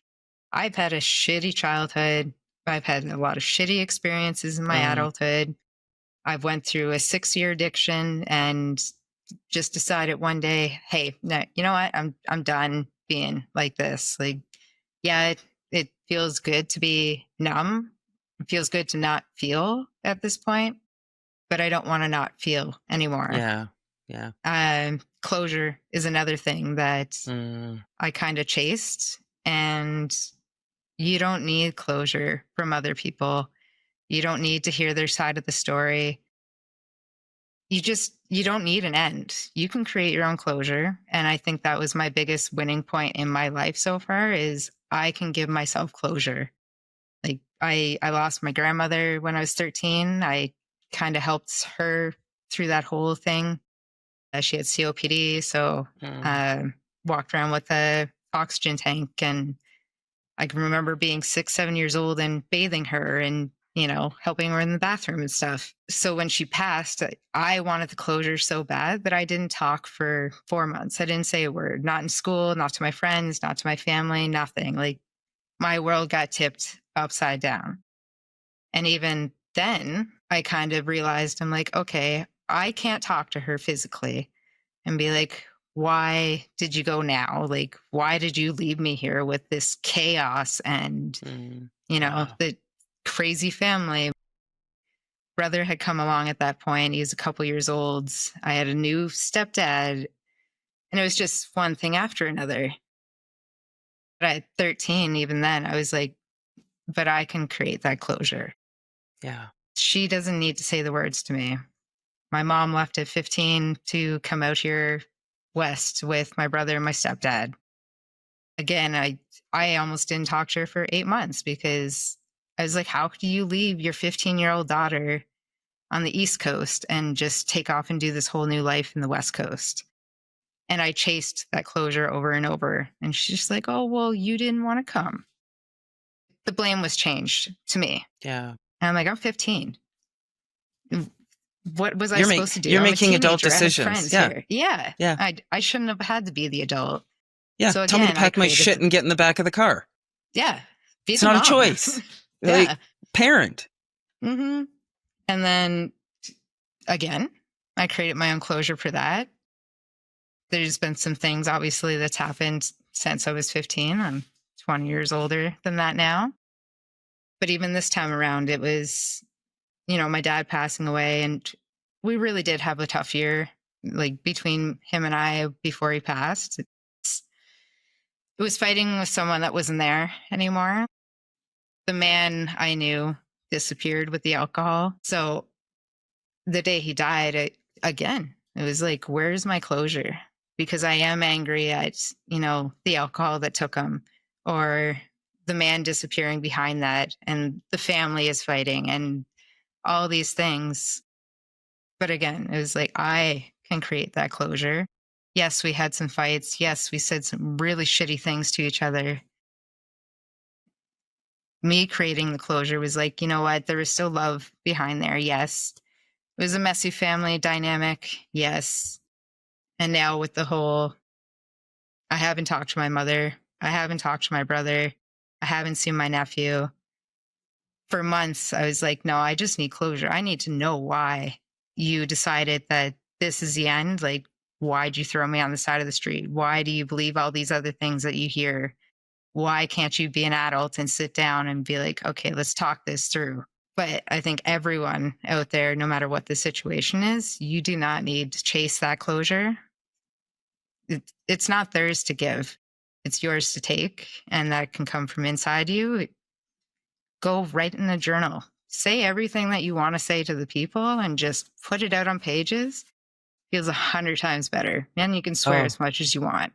I've had a shitty childhood. I've had a lot of shitty experiences in my adulthood. I've went through a 6-year addiction and just decided one day, hey, no, you know what? I'm done being like this. Like, yeah, it feels good to be numb. It feels good to not feel at this point, but I don't want to not feel anymore. Yeah. Closure is another thing that I kind of chased, and you don't need closure from other people. You don't need to hear their side of the story. You don't need an end. You can create your own closure. And I think that was my biggest winning point in my life so far, is I can give myself closure. Like, I lost my grandmother when I was 13. I kind of helped her through that whole thing. She had COPD, so walked around with a oxygen tank, and I can remember being 6, 7 years old and bathing her and, helping her in the bathroom and stuff. So when she passed, I wanted the closure so bad that I didn't talk for 4 months. I didn't say a word, not in school, not to my friends, not to my family, nothing. Like, my world got tipped upside down. And even then, I kind of realized, I'm like, okay, I can't talk to her physically and be like, why did you go now? Like, why did you leave me here with this chaos and, the crazy family? brother had come along at that point. He was a couple years old. I had a new stepdad, and it was just one thing after another. But at 13, even then, I was like, but I can create that closure. Yeah. She doesn't need to say the words to me. My mom left at 15 to come out here west with my brother and my stepdad. Again, I almost didn't talk to her for 8 months because I was like, how could you leave your 15-year-old daughter on the East Coast and just take off and do this whole new life in the West Coast? And I chased that closure over and over. And she's just like, oh, well, you didn't want to come. The blame was changed to me. Yeah. And I'm like, I'm 15. What was I You're supposed to do? You're I'm making a adult teenager. decisions. I had friends Yeah. here. Yeah. Yeah. I shouldn't have had to be the adult. Yeah. So Tell me to again, pack my shit and get in the back of the car. Yeah. It's not a choice. Yeah. Like, parent. Mm-hmm. And then again, I created my own closure for that. There's been some things, obviously, that's happened since I was 15. I'm 20 years older than that now. But even this time around, it was, my dad passing away, and we really did have a tough year, like between him and I before he passed. It was fighting with someone that wasn't there anymore. The man I knew disappeared with the alcohol. So the day he died, it was like, where's my closure? Because I am angry at, the alcohol that took him, or the man disappearing behind that, and the family is fighting and all these things. But again, it was like, I can create that closure. Yes, we had some fights. Yes, we said some really shitty things to each other. Me creating the closure was like, you know what? There was still love behind there. Yes. It was a messy family dynamic. Yes. And now with the whole, I haven't talked to my mother. I haven't talked to my brother. I haven't seen my nephew. For months, I was like, no, I just need closure. I need to know why you decided that this is the end. Like, why'd you throw me on the side of the street? Why do you believe all these other things that you hear? Why can't you be an adult and sit down and be like, okay, let's talk this through? But I think everyone out there, no matter what the situation is, you do not need to chase that closure. It's not theirs to give. It's yours to take. And that can come from inside you. Go write in a journal. Say everything that you want to say to the people and just put it out on pages. Feels 100 times better. And you can swear as much as you want.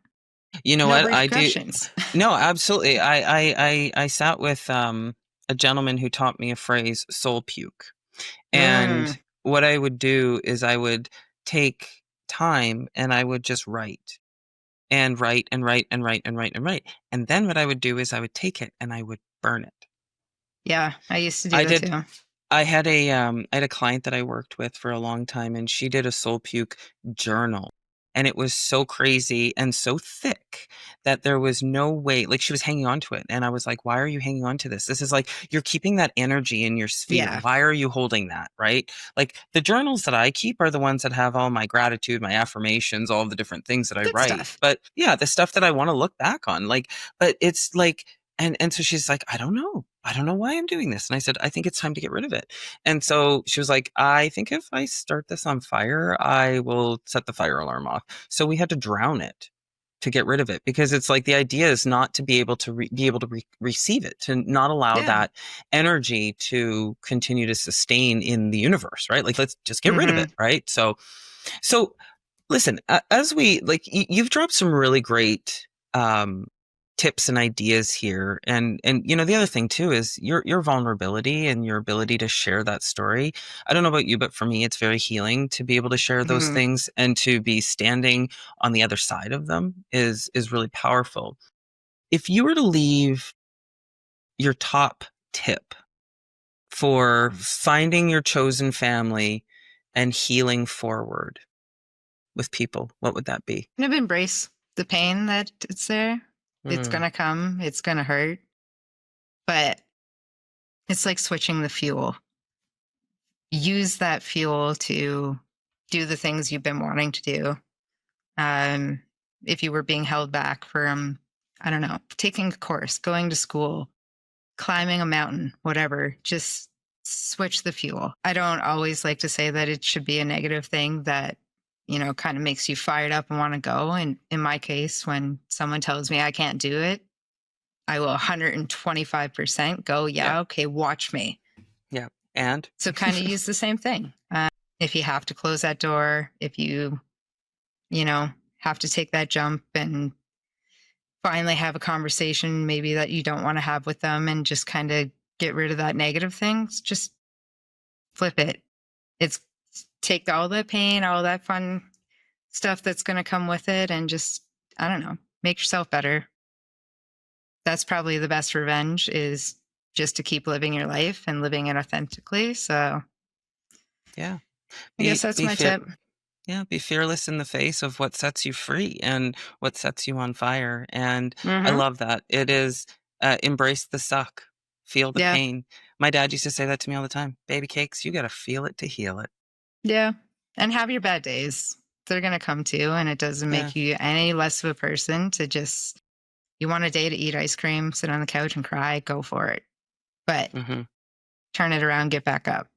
You know what? I do. No, absolutely. I sat with a gentleman who taught me a phrase, soul puke. And what I would do is I would take time and I would just write and write and write and write and write and write. And then what I would do is I would take it and I would burn it. Yeah, I used to do that too. I had a client that I worked with for a long time, and she did a soul puke journal. And it was so crazy and so thick that there was no way, like she was hanging on to it. And I was like, why are you hanging on to this? This is like, you're keeping that energy in your sphere. Yeah. Why are you holding that? Right? Like the journals that I keep are the ones that have all my gratitude, my affirmations, all the different things that I write. Stuff. But yeah, the stuff that I want to look back on, like, but it's like, and so she's like, I don't know why I'm doing this. And I said, I think it's time to get rid of it. And so she was like, I think if I start this on fire, I will set the fire alarm off. So we had to drown it to get rid of it, because it's like the idea is not to be able to receive it, to not allow that energy to continue to sustain in the universe, right? Like, let's just get rid of it, right? So listen, as we, like, you've dropped some really great tips and ideas here. And the other thing too is your vulnerability and your ability to share that story. I don't know about you, but for me, it's very healing to be able to share those things, and to be standing on the other side of them is really powerful. If you were to leave your top tip for finding your chosen family and healing forward with people, what would that be? Kind of embrace the pain that it's there. It's going to come. It's going to hurt. But it's like switching the fuel. Use that fuel to do the things you've been wanting to do. If you were being held back from, I don't know, taking a course, going to school, climbing a mountain, whatever, just switch the fuel. I don't always like to say that it should be a negative thing that, kind of makes you fired up and want to go. And in my case, when someone tells me I can't do it, I will 125% go, yeah, okay, watch me. Yeah. And so kind of use the same thing. If you have to close that door, if you have to take that jump and finally have a conversation maybe that you don't want to have with them and just kind of get rid of that negative things, just flip it. It's take all the pain, all that fun stuff that's going to come with it, and just, I don't know, make yourself better. That's probably the best revenge, is just to keep living your life and living it authentically. So yeah, I guess that's my tip. Yeah, be fearless in the face of what sets you free and what sets you on fire. And I love that. It is embrace the suck, feel the pain. My dad used to say that to me all the time. Baby cakes, you got to feel it to heal it. Yeah. And have your bad days. They're going to come too. And it doesn't make you any less of a person to just, you want a day to eat ice cream, sit on the couch and cry, go for it. But turn it around, get back up.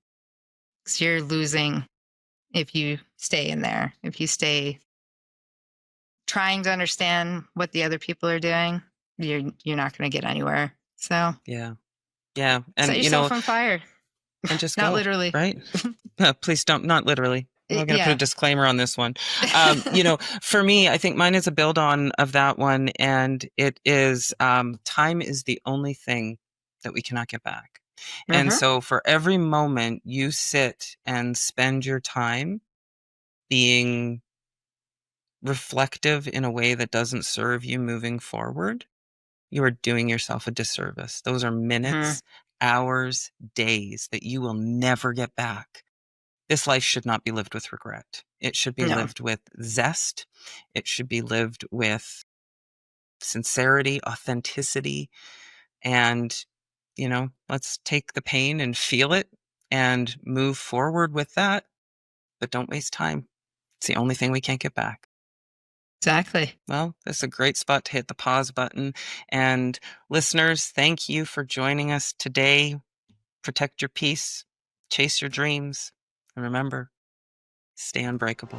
Because you're losing if you stay in there. If you stay trying to understand what the other people are doing, you're not going to get anywhere. So yeah, and set yourself on fire, and just not go, literally, right? Please don't, not literally. I'm going to put a disclaimer on this one. For me, I think mine is a build on of that one, and it is time is the only thing that we cannot get back. And so for every moment you sit and spend your time being reflective in a way that doesn't serve you moving forward, you are doing yourself a disservice. Those are minutes, hours, days that you will never get back. This life should not be lived with regret. It should be lived with zest. It should be lived with sincerity, authenticity, and, let's take the pain and feel it and move forward with that, but don't waste time. It's the only thing we can't get back. Exactly. Well, this is a great spot to hit the pause button. And listeners, thank you for joining us today. Protect your peace, chase your dreams, and remember, stay unbreakable.